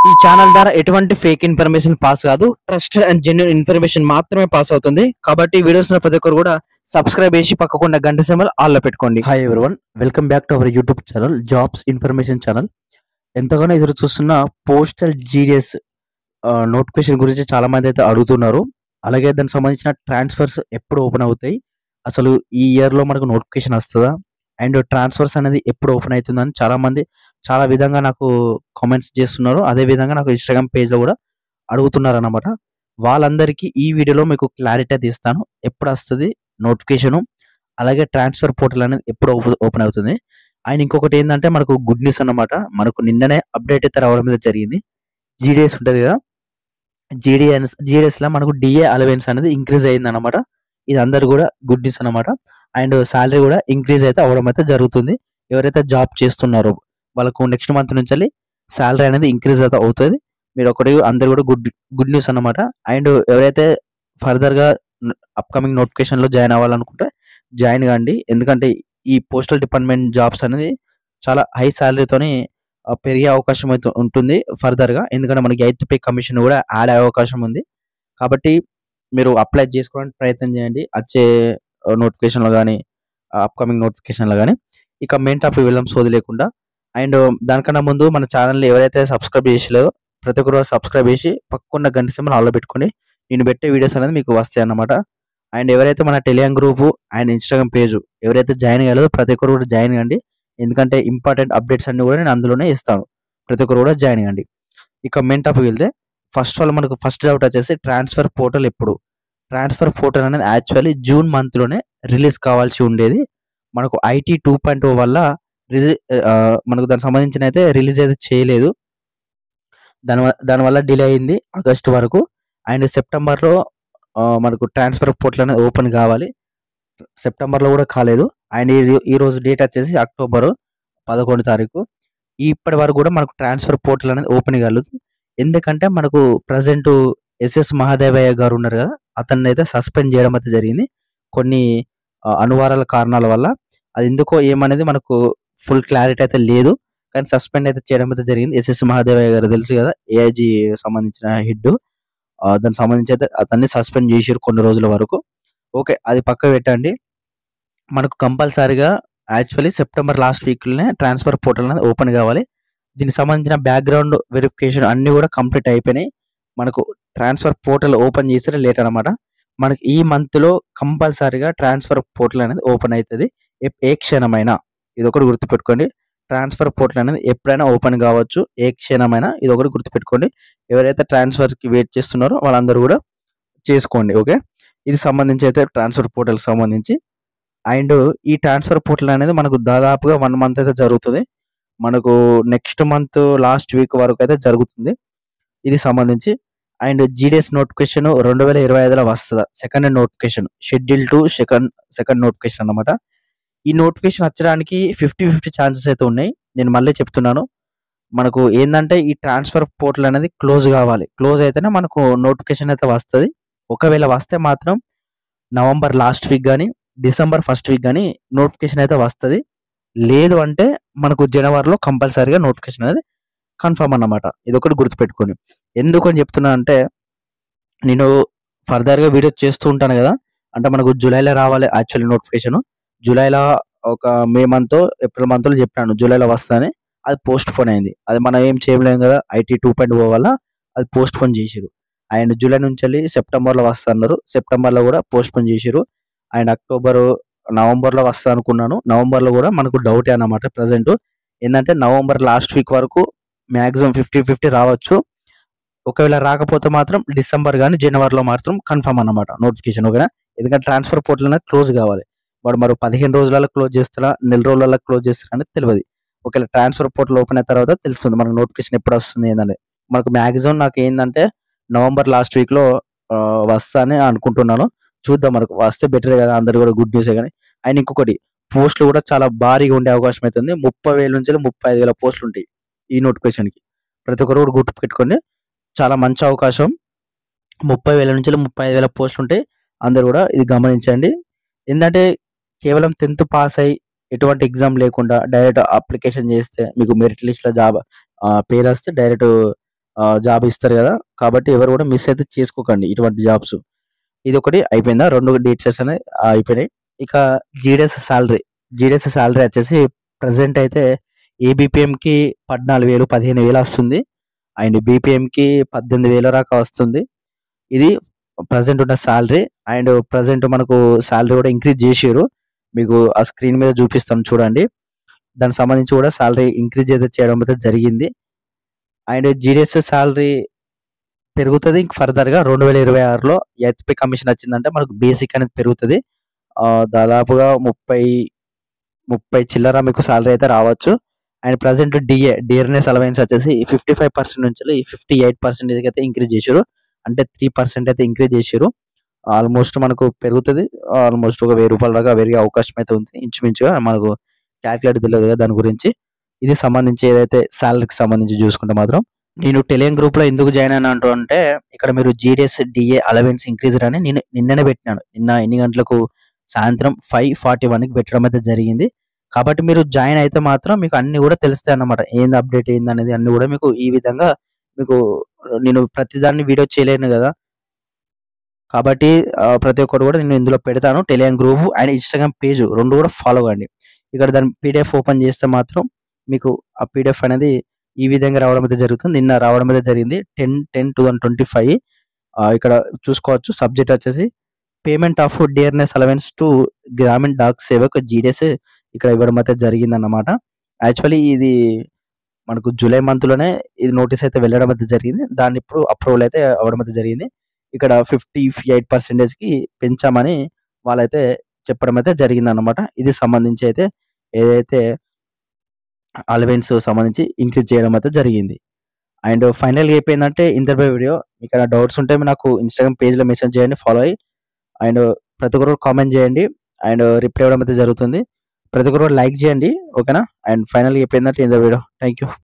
ఈ ఛానల్ ద్వారా ఎటువంటి ఫేక్ ఇన్ఫర్మేషన్ పాస్ కాదు. ట్రస్టెడ్ అండ్ జెన్యూన్ ఇన్ఫర్మేషన్ మాత్రమే పాస్ అవుతుంది. కాబట్టి వీడియోస్ ప్రతి ఒక్కరు కూడా సబ్స్క్రైబ్ చేసి పక్కకున్న గంట సింబల్ ఆల్ లో పెట్టుకోండి. Hi everyone, welcome back to our YouTube channel jobs information channel. ఎంతగానో ఎదురు చూస్తున్న పోస్టల్ జీడిఎస్ నోటిఫికేషన్ గురించి చాలా మంది అయితే అడుగుతున్నారు. అలాగే దానికి సంబంధించిన ట్రాన్స్ఫర్స్ ఎప్పుడు ఓపెన్ అవుతాయి, అసలు ఈ ఇయర్ లో మనకు నోటిఫికేషన్ వస్తుందా, అండ్ ట్రాన్స్ఫర్స్ అనేది ఎప్పుడు ఓపెన్ అవుతుందని చాలా మంది చాలా విధంగా నాకు కామెంట్స్ చేస్తున్నారు. అదే విధంగా నాకు ఇన్స్టాగ్రామ్ పేజ్ లో కూడా అడుగుతున్నారు అన్నమాట. వాళ్ళందరికీ ఈ వీడియోలో మీకు క్లారిటీ అయితే ఇస్తాను. ఎప్పుడు వస్తుంది నోటిఫికేషన్, అలాగే ట్రాన్స్ఫర్ పోర్టల్ అనేది ఎప్పుడు ఓపెన్ అవుతుంది. అండ్ ఇంకొకటి ఏంటంటే మనకు గుడ్ న్యూస్ అన్నమాట. మనకు నిన్ననే అప్డేట్ అయితే రావడం మీద జరిగింది. జీడిఎస్ ఉంటుంది కదా, జీడిఎస్ లో మనకు డిఏ అలవెన్స్ అనేది ఇంక్రీజ్ అయింది అనమాట. ఇది అందరు కూడా గుడ్ న్యూస్ అనమాట. అండ్ సాలరీ కూడా ఇంక్రీజ్ అయితే అవడం అయితే జరుగుతుంది. ఎవరైతే జాబ్ చేస్తున్నారో వాళ్ళకు నెక్స్ట్ మంత్ నుంచి సాలరీ అనేది ఇంక్రీజ్ అయితే అవుతుంది. మీరు ఒకటి అందరు కూడా గుడ్ న్యూస్ అన్నమాట. అండ్ ఎవరైతే ఫర్దర్ గా అప్కమింగ్ నోటిఫికేషన్ లో జాయిన్ అవ్వాలనుకుంటే జాయిన్ కాండి. ఎందుకంటే ఈ పోస్టల్ డిపార్ట్మెంట్ జాబ్స్ అనేది చాలా హై సాలరీతోని పెరిగే అవకాశం అయితే ఉంటుంది ఫర్దర్ గా. ఎందుకంటే మనకి 8th పే కమిషన్ కూడా యాడ్ అయ్యే అవకాశం ఉంది. కాబట్టి మీరు అప్లై చేసుకోవడానికి ప్రయత్నం చేయండి వచ్చే నోటిఫికేషన్ లో కానీ అప్కమింగ్ నోటిఫికేషన్ లో కానీ. ఇక మెయిన్ టాపిక్ వెళ్ళాం సోది లేకుండా. అండ్ దానికన్నా ముందు మన ఛానల్ ఎవరైతే సబ్స్క్రైబ్ చేసలేదో ప్రతి ఒక్కరు సబ్స్క్రైబ్ చేసి పక్కకున్న గంట సింబల్ ఆన్లో పెట్టుకొని నేను పెట్టే వీడియోస్ అనేది మీకు వస్తాయి అన్నమాట. అండ్ ఎవరైతే మన Telegram group and Instagram page ఎవరైతే జాయిన్ అయ్యారో ప్రతి ఒక్కరు కూడా జాయిన్ కండి. ఎందుకంటే ఇంపార్టెంట్ అప్డేట్స్ అన్ని కూడా నేను అందులోనే ఇస్తాను. ప్రతి ఒక్కరు కూడా జాయిన్ కండి. ఇక మెయిన్ టాపిక్ వెళ్తే ఫస్ట్ ఆఫ్ ఆల్ మనకు ఫస్ట్ డౌట్ వచ్చేసి ట్రాన్స్ఫర్ పోర్టల్ ఎప్పుడు. ట్రాన్స్ఫర్ పోర్టల్ అనేది యాక్చువల్లీ జూన్ మంత్ లోనే రిలీజ్ కావాల్సి ఉండేది. మనకు ఐటీ 2.0 వల్ల మనకు దానికి సంబంధించిన అయితే రిలీజ్ అయితే చేయలేదు. దానివల్ల డిలే అయింది ఆగస్ట్ వరకు. అండ్ సెప్టెంబర్లో మనకు ట్రాన్స్ఫర్ పోర్టల్ అనేది ఓపెన్ కావాలి. సెప్టెంబర్లో కూడా కాలేదు. అండ్ ఈ రోజు డేట్ వచ్చేసి అక్టోబర్ 11 తారీఖు. ఇప్పటి వరకు కూడా మనకు ట్రాన్స్ఫర్ పోర్టల్ అనేది ఓపెన్ కాలేదు. ఎందుకంటే మనకు ప్రజెంట్ ఎస్ఎస్ మహాదేవయ్య గారు ఉన్నారు కదా, అతన్ని అయితే సస్పెండ్ చేయడం అయితే జరిగింది కొన్ని అనువారాల కారణాల వల్ల. అది ఎందుకో ఏమనేది మనకు ఫుల్ క్లారిటీ అయితే లేదు, కానీ సస్పెండ్ అయితే చేయడం అయితే జరిగింది. ఎస్ఎస్ మహాదేవయ్య గారు తెలుసు కదా, ఏఐజీ సంబంధించిన హెడ్. దానికి సంబంధించి అయితే అతన్ని సస్పెండ్ చేసారు కొన్ని రోజుల వరకు. ఓకే, అది పక్క పెట్టండి. మనకు కంపల్సరీగా యాక్చువల్లీ సెప్టెంబర్ లాస్ట్ వీక్లోనే ట్రాన్స్ఫర్ పోర్టల్ అనేది ఓపెన్ కావాలి. దీనికి సంబంధించిన బ్యాక్గ్రౌండ్ వెరిఫికేషన్ అన్ని కూడా కంప్లీట్ అయిపోయినాయి. మనకు ట్రాన్స్ఫర్ పోర్టల్ ఓపెన్ చేస్తే లేట్ అనమాట. మనకి ఈ మంత్ లో కంపల్సరీగా ట్రాన్స్ఫర్ పోర్టల్ అనేది ఓపెన్ అవుతుంది. ఏ క్షణమైనా ఇది ఒకటి గుర్తుపెట్టుకోండి. ట్రాన్స్ఫర్ పోర్టల్ అనేది ఎప్పుడైనా ఓపెన్ కావచ్చు, ఏ క్షణమైనా. ఇది ఒకటి గుర్తుపెట్టుకోండి. ఎవరైతే ట్రాన్స్ఫర్ కి వెయిట్ చేస్తున్నారో వాళ్ళందరూ కూడా చేసుకోండి. ఓకే, ఇది సంబంధించి అయితే ట్రాన్స్ఫర్ పోర్టల్ సంబంధించి. అండ్ ఈ ట్రాన్స్ఫర్ పోర్టల్ అనేది మనకు దాదాపుగా 1 మంత్ అయితే జరుగుతుంది. మనకు నెక్స్ట్ మంత్ లాస్ట్ వీక్ వరకు అయితే జరుగుతుంది ఇది సంబంధించి. అండ్ జీడిఎస్ నోటిఫికేషన్ 2025లో వస్తుంది. Second notification, schedule to second notification అన్నమాట. ఈ నోటిఫికేషన్ వచ్చడానికి 50-50 ఛాన్సెస్ అయితే ఉన్నాయి. నేను మళ్ళీ చెప్తున్నాను, మనకు ఏంటంటే ఈ ట్రాన్స్ఫర్ పోర్టల్ అనేది క్లోజ్ కావాలి. క్లోజ్ అయితేనే మనకు నోటిఫికేషన్ అయితే వస్తుంది. ఒకవేళ వస్తే మాత్రం నవంబర్ లాస్ట్ వీక్ కానీ డిసెంబర్ ఫస్ట్ వీక్ కానీ నోటిఫికేషన్ అయితే వస్తుంది. లేదు అంటే మనకు జనవరిలో కంపల్సరీగా నోటిఫికేషన్ అనేది కన్ఫర్మ్ అన్నమాట. ఇది ఒకటి గుర్తుపెట్టుకొని. ఎందుకు అని చెప్తున్నా అంటే, నేను ఫర్దర్గా వీడియో చేస్తూ ఉంటాను కదా, అంటే మనకు జూలైలో రావాలి యాక్చువల్లీ నోటిఫికేషన్. జూలైలో ఒక మే మంత్ ఏప్రిల్ మంత్లో చెప్పాను జూలైలో వస్తుందని. అది పోస్ట్ పోన్ అయింది. అది మనం ఏం చేయలేం కదా, ఐటీ 2.0 వల్ల అది పోస్ట్ పోన్ చేసిరు. అండ్ జూలై నుంచి వెళ్ళి సెప్టెంబర్లో వస్తా అన్నారు. సెప్టెంబర్లో కూడా పోస్ట్ పోన్ చేసిరు. అండ్ నవంబర్లో వస్తా అనుకున్నాను. నవంబర్లో కూడా మనకు డౌటే అన్నమాట. ప్రజెంట్ ఏంటంటే నవంబర్ లాస్ట్ వీక్ వరకు మ్యాక్సిమం 50-50 రావచ్చు. ఒకవేళ రాకపోతే మాత్రం డిసెంబర్ కానీ జనవరిలో మాత్రం కన్ఫర్మ్ అన్నమాట నోటిఫికేషన్. ఓకేనా, ఎందుకంటే ట్రాన్స్ఫర్ పోర్టల్ అనేది క్లోజ్ కావాలి. వాడు మరి 15 రోజులలో క్లోజ్ చేస్తారా, నెల రోజులలో క్లోజ్ చేస్తారా అనేది తెలియదు. ఒకవేళ ట్రాన్స్ఫర్ పోర్టల్ ఓపెన్ అయిన తర్వాత తెలుస్తుంది మనకు నోటిఫికేషన్ ఎప్పుడు వస్తుంది ఏంటనేది. మనకు మ్యాక్సిమం నాకు ఏంటంటే నవంబర్ లాస్ట్ వీక్లో వస్తా అని అనుకుంటున్నాను. చూద్దాం, మనకు వస్తే బెటరే కదా, అందరు కూడా గుడ్ న్యూసే. కానీ అండ్ ఇంకొకటి, పోస్టులు కూడా చాలా భారీగా ఉండే అవకాశం అవుతుంది. 30,000 నుంచి 35,000 పోస్టులు ఉంటాయి ఈ నోటిఫికేషన్కి. ప్రతి ఒక్కరు కూడా గుర్తు పెట్టుకోండి, చాలా మంచి అవకాశం. 30,000 నుంచి 35,000 పోస్టులు ఉంటాయి. అందరు కూడా ఇది గమనించండి. ఏంటంటే కేవలం 10th పాస్ అయ్యి ఎటువంటి ఎగ్జామ్ లేకుండా డైరెక్ట్ అప్లికేషన్ చేస్తే మీకు మెరిట్ లిస్ట్లో జాబ్ పేరు వస్తే డైరెక్ట్ జాబ్ ఇస్తారు కదా! కాబట్టి ఎవరు కూడా మిస్ అయితే చేసుకోకండి ఇటువంటి జాబ్స్. ఇదొకటి అయిపోయిందా? 2 డీటెయిల్స్ అనేవి అయిపోయినాయి. ఇక జీడీఎస్ సాలరీ. జీడీఎస్ సాలరీ వచ్చేసి ప్రెజెంట్ అయితే ఏబీపీఎంకి 14,000, 15,000 వస్తుంది. అండ్ బీపీఎంకి 18,000 దాకా వస్తుంది. ఇది ప్రెజెంట్ ఉన్న సాలరీ. అండ్ ప్రెజెంట్ మనకు సాలరీ కూడా ఇంక్రీజ్ చేసిర్రు. మీకు ఆ స్క్రీన్ మీద చూపిస్తాను చూడండి. దానికి సంబంధించి కూడా సాలరీ ఇంక్రీజ్ అయితే చేయడం అయితే జరిగింది. అండ్ జీడీఎస్ సాలరీ పెరుగుతది. ఇంక ఫర్దర్‌గా 2026లో ఎయిత్ పే కమిషన్ వచ్చిందంటే మనకు బేసిక్ అనేది పెరుగుతది. దాదాపుగా 30 చిల్లర మీకు సాలరీ అయితే రావచ్చు. అండ్ ప్రెజెంట్ డియర్‌నెస్ అలవెన్స్ వచ్చేసి 55% నుంచి 58% అయితే ఇంక్రీజ్ చేసిర్రు. అంటే 3% అయితే ఇంక్రీజ్ చేసిర్రు. ఆల్మోస్ట్ మనకు పెరుగుతది. ఆల్మోస్ట్ ఒక రూ. 1000 దాకా పెరిగే అవకాశం అయితే ఉంది. ఇంచుమించుగా మనకు కాలిక్యులేట్ తెలవదు కదా దాని గురించి. ఇది సంబంధించి ఏదైతే సాలరీకి సంబంధించి చూసుకుంటే మాత్రం నేను టెలిగ్రామ్ గ్రూప్‌లో ఎందుకు జాయిన్ అయినా అంటే ఇక్కడ మీరు జీడీఎస్, డీఏ అలవెన్స్ ఇంక్రీజ్డ్ అని నేను నిన్ననే పెట్టినాను. నిన్న ఎన్ని గంటలకు? సాయంత్రం 5:41కి పెట్టడం అయితే జరిగింది. కాబట్టి మీరు జాయిన్ అయితే మాత్రం మీకు అన్నీ కూడా తెలుస్తాయన్నమాట. ఏంది అప్డేట్ ఏందనేది అన్నీ కూడా మీకు ఈ విధంగా మీకు నేను ప్రతిదాన్ని వీడియో చేయలేను కదా! కాబట్టి ప్రతి ఒక్కటి కూడా నేను ఇందులో పెడతాను. Telegram group and Instagram page 2 కూడా ఫాలో కండి. ఇక్కడ దాని పీడీఎఫ్ ఓపెన్ చేస్తే మాత్రం మీకు ఆ పీడీఎఫ్ అనేది ఈ విధంగా రావడం అయితే జరుగుతుంది. నిన్న రావడం అయితే జరిగింది. 10/10/2025 ఇక్కడ చూసుకోవచ్చు. సబ్జెక్ట్ వచ్చేసి payment of dearness allowance to Gramin Dak Sevak GDS ఇక్కడ ఇవ్వడం అయితే జరిగిందన్నమాట. యాక్చువల్లీ ఇది మనకు జూలై మంత్‌లోనే ఇది నోటీస్ అయితే వెళ్ళడం అయితే జరిగింది. దాన్ని ఇప్పుడు అప్రూవల్ అయితే అవ్వడం అయితే జరిగింది. ఇక్కడ 58%కి పెంచామని వాళ్ళైతే చెప్పడం అయితే జరిగిందన్నమాట. ఇది సంబంధించి అయితే ఏదైతే అలవెన్స్ సంబంధించి ఇంక్రీజ్ చేయడం అయితే జరిగింది. అండ్ ఫైనల్‌గా అయిపోయిందంటే ఇంతటిపై వీడియో. మీకేమైనా డౌట్స్ ఉంటే నాకు ఇన్‌స్టాగ్రామ్ పేజ్‌లో మెసేజ్ చేయండి. ఫాలో అయ్యి అండ్ ప్రతి ఒక్కరు కామెంట్ చేయండి. అండ్ రిప్లై ఇవ్వడం అయితే జరుగుతుంది. ప్రతి ఒక్కరు లైక్ చేయండి. ఓకేనా? అండ్ ఫైనల్‌గా అయిపోయిందంటే ఇంత వీడియో. Thank you.